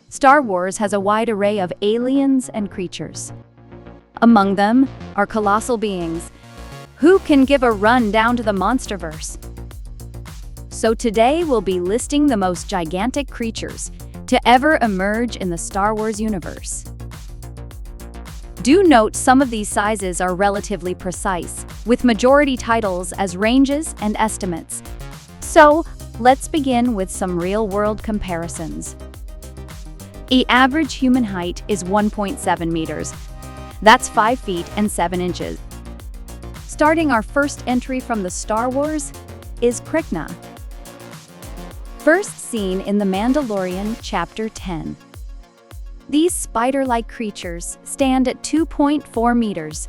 Star Wars has a wide array of aliens and creatures. Among them are colossal beings who can give a run down to the monsterverse. So today we'll be listing the most gigantic creatures to ever emerge in the Star Wars universe. Do note some of these sizes are relatively precise, with majority titles as ranges and estimates. So, let's begin with some real-world comparisons. The average human height is 1.7 meters. That's 5 feet and 7 inches. Starting our first entry from the Star Wars is Krykna. First seen in The Mandalorian Chapter 10. These spider-like creatures stand at 2.4 meters.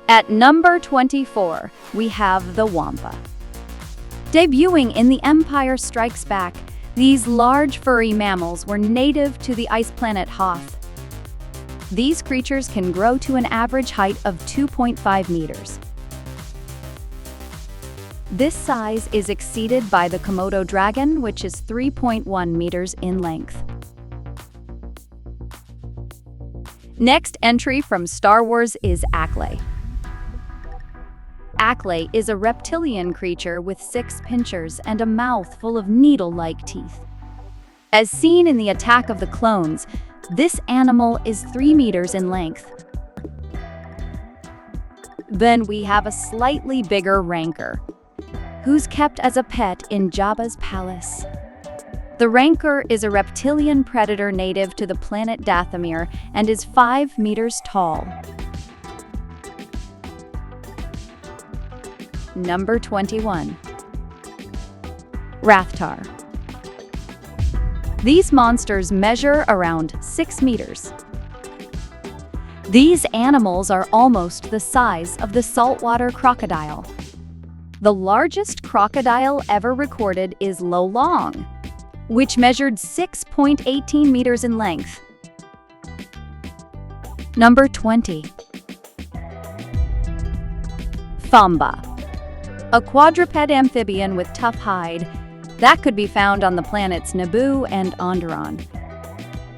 At number 24, we have the Wampa. Debuting in The Empire Strikes Back, these large furry mammals were native to the ice planet Hoth. These creatures can grow to an average height of 2.5 meters. This size is exceeded by the Komodo dragon, which is 3.1 meters in length. Next entry from Star Wars is Aqua. Aqua is a reptilian creature with 6 pincers and a mouth full of needle-like teeth. As seen in the Attack of the Clones, this animal is 3 meters in length. Then we have a slightly bigger Rancor, who's kept as a pet in Jabba's palace. The Rancor is a reptilian predator native to the planet Dathomir and is 5 meters tall. Number 21. Rathtar. These monsters measure around 6 meters. These animals are almost the size of the saltwater crocodile. The largest crocodile ever recorded is Lolong, which measured 6.18 meters in length. Number 20. Thamba. A quadruped amphibian with tough hide that could be found on the planets Naboo and Onderon.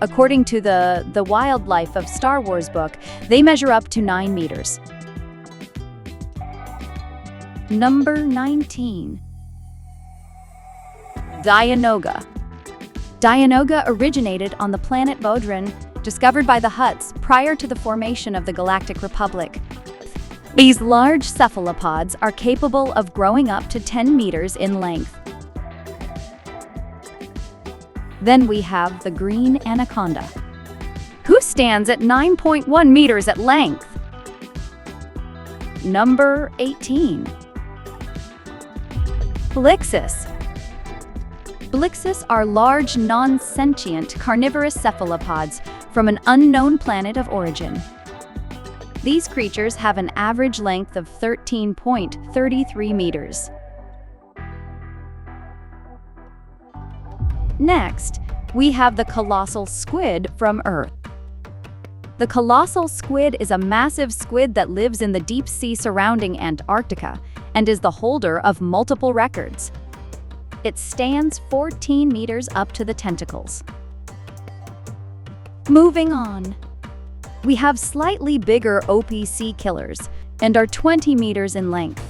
According to the Wildlife of Star Wars book, they measure up to 9 meters. Number 19. Dianoga. Dianoga originated on the planet Bodhran, discovered by the Hutts prior to the formation of the Galactic Republic. These large cephalopods are capable of growing up to 10 meters in length. Then we have the green anaconda, who stands at 9.1 meters at length. Number 18. Blixus. Blixus are large, non-sentient, carnivorous cephalopods from an unknown planet of origin. These creatures have an average length of 13.33 meters. Next, we have the colossal squid from Earth. The colossal squid is a massive squid that lives in the deep sea surrounding Antarctica and is the holder of multiple records. It stands 14 meters up to the tentacles. Moving on, we have slightly bigger OPC killers and are 20 meters in length.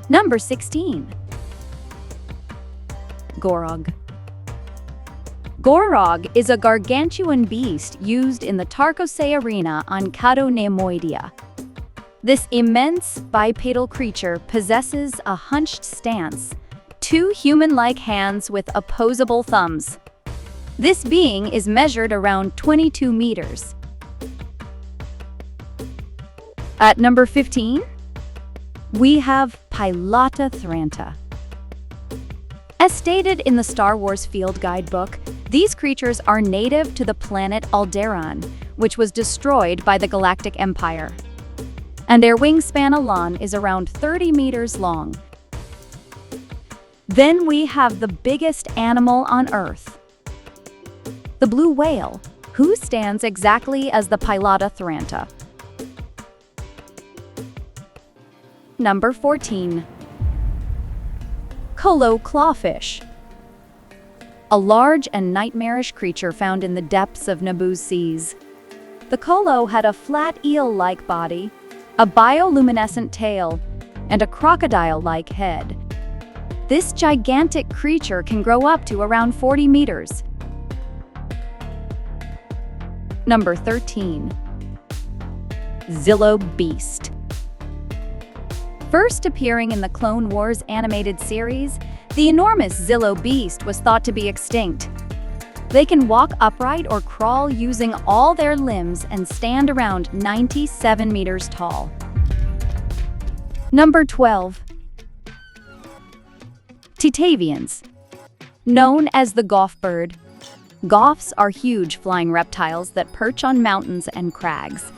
Number 16. Gorog. Gorog is a gargantuan beast used in the Tarkosei arena on Cato Nemoidia. This immense bipedal creature possesses a hunched stance, 2 human-like hands with opposable thumbs. This being is measured around 22 meters. At number 15, we have Pilotta Thranta. As stated in the Star Wars Field Guidebook, these creatures are native to the planet Alderaan, which was destroyed by the Galactic Empire. And their wingspan alone is around 30 meters long. Then we have the biggest animal on Earth, the blue whale, who stands exactly as the Pilotta Thranta. Number 14. Colo clawfish. A large and nightmarish creature found in the depths of Naboo's seas. The Colo had a flat eel-like body, a bioluminescent tail, and a crocodile-like head. This gigantic creature can grow up to around 40 meters. Number 13. Zillo Beast. First appearing in the Clone Wars animated series, the enormous Zillo Beast was thought to be extinct. They can walk upright or crawl using all their limbs and stand around 97 meters tall. Number 12. Titavians. Known as the Goff bird, Goffs are huge flying reptiles that perch on mountains and crags.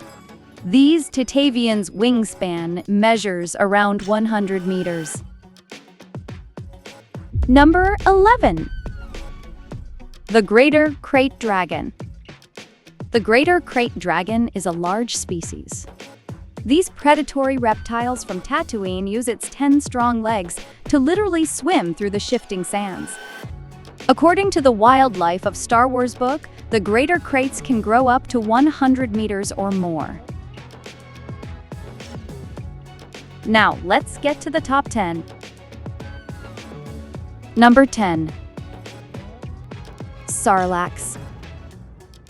These Titavians' wingspan measures around 100 meters. Number 11. The Greater Krayt Dragon. The Greater Krayt Dragon is a large species. These predatory reptiles from Tatooine use its 10 strong legs to literally swim through the shifting sands. According to the Wildlife of Star Wars book, the Greater Krayts can grow up to 100 meters or more. Now, let's get to the top 10. Number 10. Sarlaccs.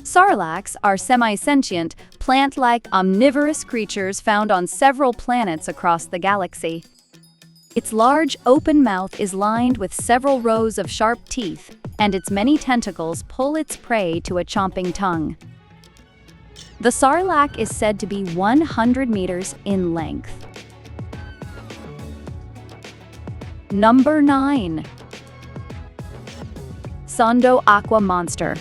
Sarlaccs are semi-sentient, plant-like omnivorous creatures found on several planets across the galaxy. Its large, open mouth is lined with several rows of sharp teeth, and its many tentacles pull its prey to a chomping tongue. The Sarlacc is said to be 100 meters in length. Number 9. Sando Aqua monster.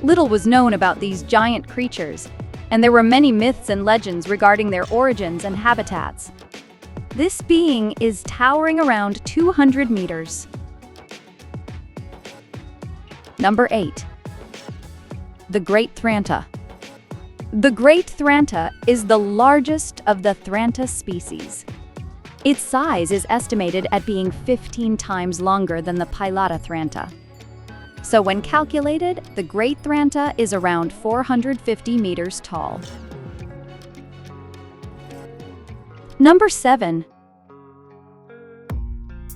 Little was known about these giant creatures, and there were many myths and legends regarding their origins and habitats. This being is towering around 200 meters. Number 8. The Great Thranta. The Great Thranta is the largest of the Thranta species. Its size is estimated at being 15 times longer than the Pilotta Thranta. So when calculated, the Great Thranta is around 450 meters tall. Number 7.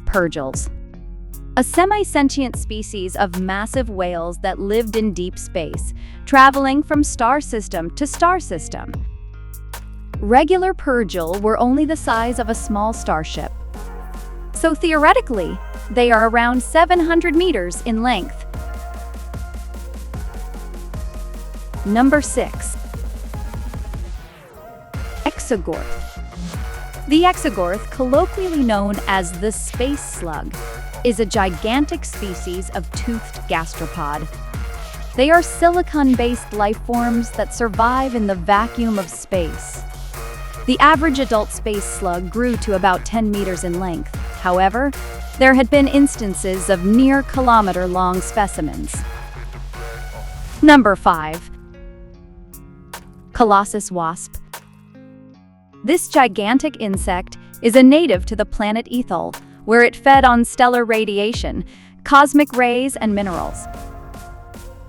Purrgils. A semi-sentient species of massive whales that lived in deep space, traveling from star system to star system. Regular Purrgil were only the size of a small starship. So theoretically, they are around 700 meters in length. Number 6. ExoGorth. The ExoGorth, colloquially known as the space slug, is a gigantic species of toothed gastropod. They are silicon-based life forms that survive in the vacuum of space. The average adult space slug grew to about 10 meters in length. However, there had been instances of near-kilometer-long specimens. Number 5. Colossus Wasp. This gigantic insect is a native to the planet Ethol, where it fed on stellar radiation, cosmic rays, and minerals.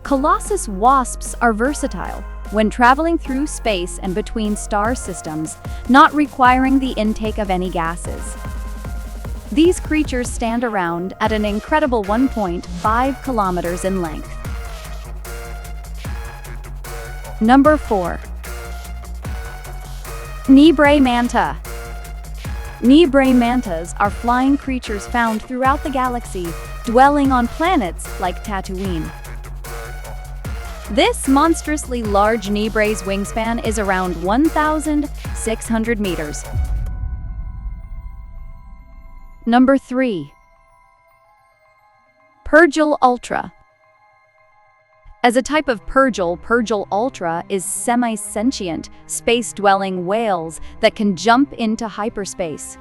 Colossus wasps are versatile when traveling through space and between star systems, not requiring the intake of any gases. These creatures stand around at an incredible 1.5 kilometers in length. Number 4. Neebray Manta. Neebray mantas are flying creatures found throughout the galaxy, dwelling on planets like Tatooine. This monstrously large Neebray's wingspan is around 1,600 meters. Number 3. Purrgil Ultra. As a type of Purrgil, Purrgil Ultra is semi-sentient, space-dwelling whales that can jump into hyperspace.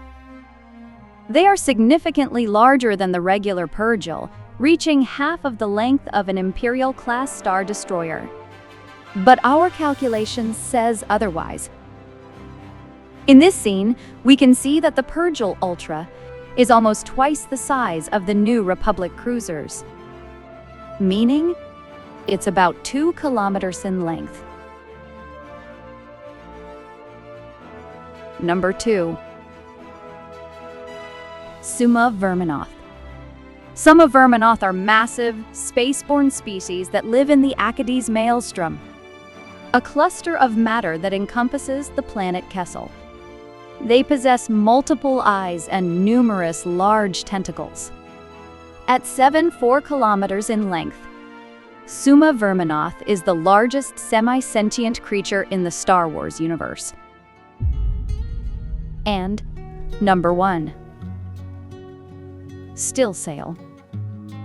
They are significantly larger than the regular Purrgil, reaching half of the length of an Imperial-class Star Destroyer. But our calculation says otherwise. In this scene, we can see that the Purrgil Ultra is almost twice the size of the New Republic cruisers, meaning it's about 2 kilometers in length. Number 2. Summa Verminoth. Summa Verminoth are massive, spaceborne species that live in the Akkadi's maelstrom, a cluster of matter that encompasses the planet Kessel. They possess multiple eyes and numerous large tentacles. At 4 kilometers in length, Summa Verminoth is the largest semi-sentient creature in the Star Wars universe. And number 1. Stillsail.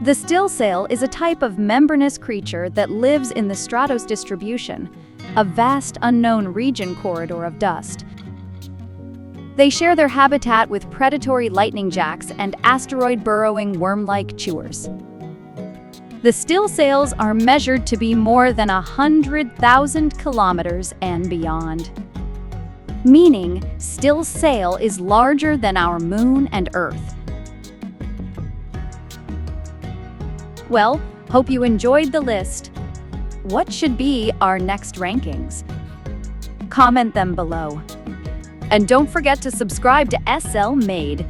The stillsail is a type of membranous creature that lives in the Stratos distribution, a vast unknown region corridor of dust. They share their habitat with predatory lightning jacks and asteroid-burrowing worm-like chewers. The stillsails are measured to be more than 100,000 kilometers and beyond, meaning stillsail is larger than our moon and Earth. Well, hope you enjoyed the list. What should be our next rankings? Comment them below. And don't forget to subscribe to SL Made